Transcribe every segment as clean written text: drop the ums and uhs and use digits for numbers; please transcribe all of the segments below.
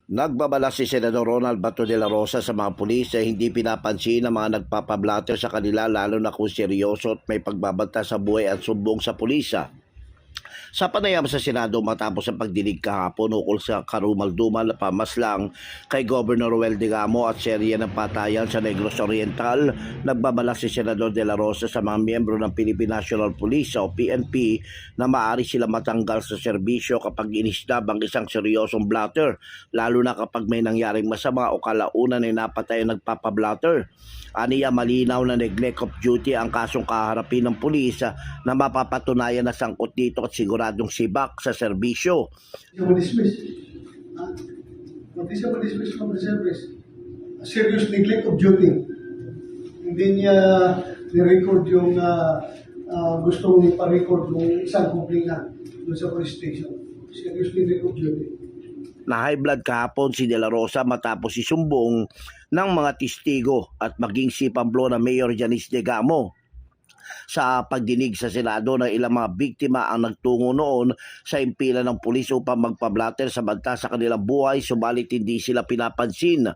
Nagbabala si Senador Ronald Bato de la Rosa sa mga pulis na hindi pinapansin ang mga nagpapablatter sa kanila lalo na kung seryoso at may pagbabanta sa buhay at sumbong sa pulisa. Sa panayam sa Senado matapos ang pagdinig kahapon ukol sa karumal-dumal na pamaslang kay Governor Roel Digamo at serye ng patayan sa Negros Oriental, nagbabala si Senador De La Rosa sa mga miyembro ng Philippine National Police o PNP na maaari sila matanggal sa serbisyo kapag inisdab ang isang seryosong blatter, lalo na kapag may nangyaring masama o kalaunan ay napatay ang nagpapablatter. Aniya malinaw na neglect of duty ang kasong kaharapin ng pulis na mapapatunayan na sangkot dito at siguradong sibak sa serbisyo. Dismiss. Hindi siya ma-dismiss from the service. Serious neglect of duty. Hindi niya ni-record yung gustong ipa-record ng isang kumplina doon sa police station. Serious neglect of duty. Na high blood kahapon si De La Rosa matapos isumbong ng mga testigo at maging si Pablo na Mayor Janice Digamo sa pagdinig sa Senado ng ilang mga biktima ang nagtungo noon sa impila ng pulis upang magpablatter sa banta sa kanilang buhay, subalit hindi sila pinapansin.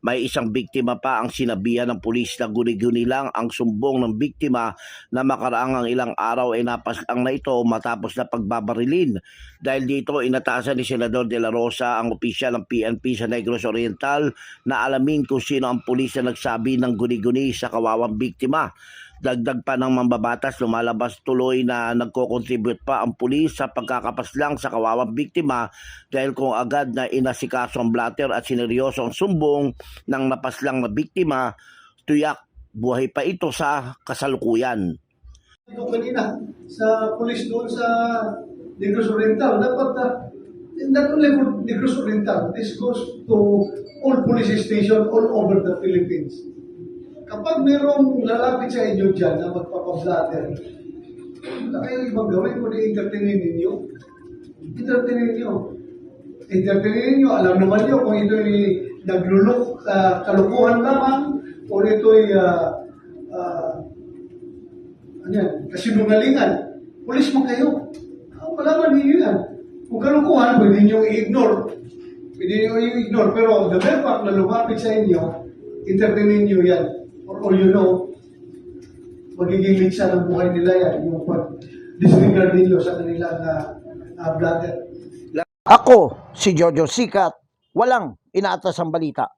May isang biktima pa ang sinabihan ng pulis na guni-guni lang ang sumbong ng biktima na makaraang ang ilang araw ay napaslang na ito matapos na pagbabarilin. Dahil dito inatasan ni Senador De La Rosa ang opisyal ng PNP sa Negros Oriental na alamin kung sino ang pulis na nagsabi ng guni-guni sa kawawang biktima. Dagdag pa ng mambabatas, lumalabas tuloy na nagko-contribute pa ang pulis sa pagkakapaslang sa kawawang biktima dahil kung agad na inasikaso ang blatter at sineryoso ang sumbong ng napaslang na biktima, tuyak buhay pa ito sa kasalukuyan. Ito kanina sa police doon sa Negros Oriental, dapat not only for Negros Oriental, this goes to all police station all over the Philippines. Kapag mayroong lalapit sa inyo dyan na magpapablatter, wala kayong ibang gawin kung i-entertainin ninyo. Entertainin nyo. Alam naman nyo kung ito'y naglulok, kalukuhan lamang, o ito'y kasinungalingan. Pulis mo kayo. Malaman ninyo yan. Kung kalukuhan, pwede nyo i-ignore. Pero the mere fact na lumapit sa inyo, entertainin nyo yan. For all you know, magiging liksa ng buhay nila yan, yung pag-disregard ninyo sa kanilang blatter. Ako, si Jojo Sikat, walang inaatas ang balita.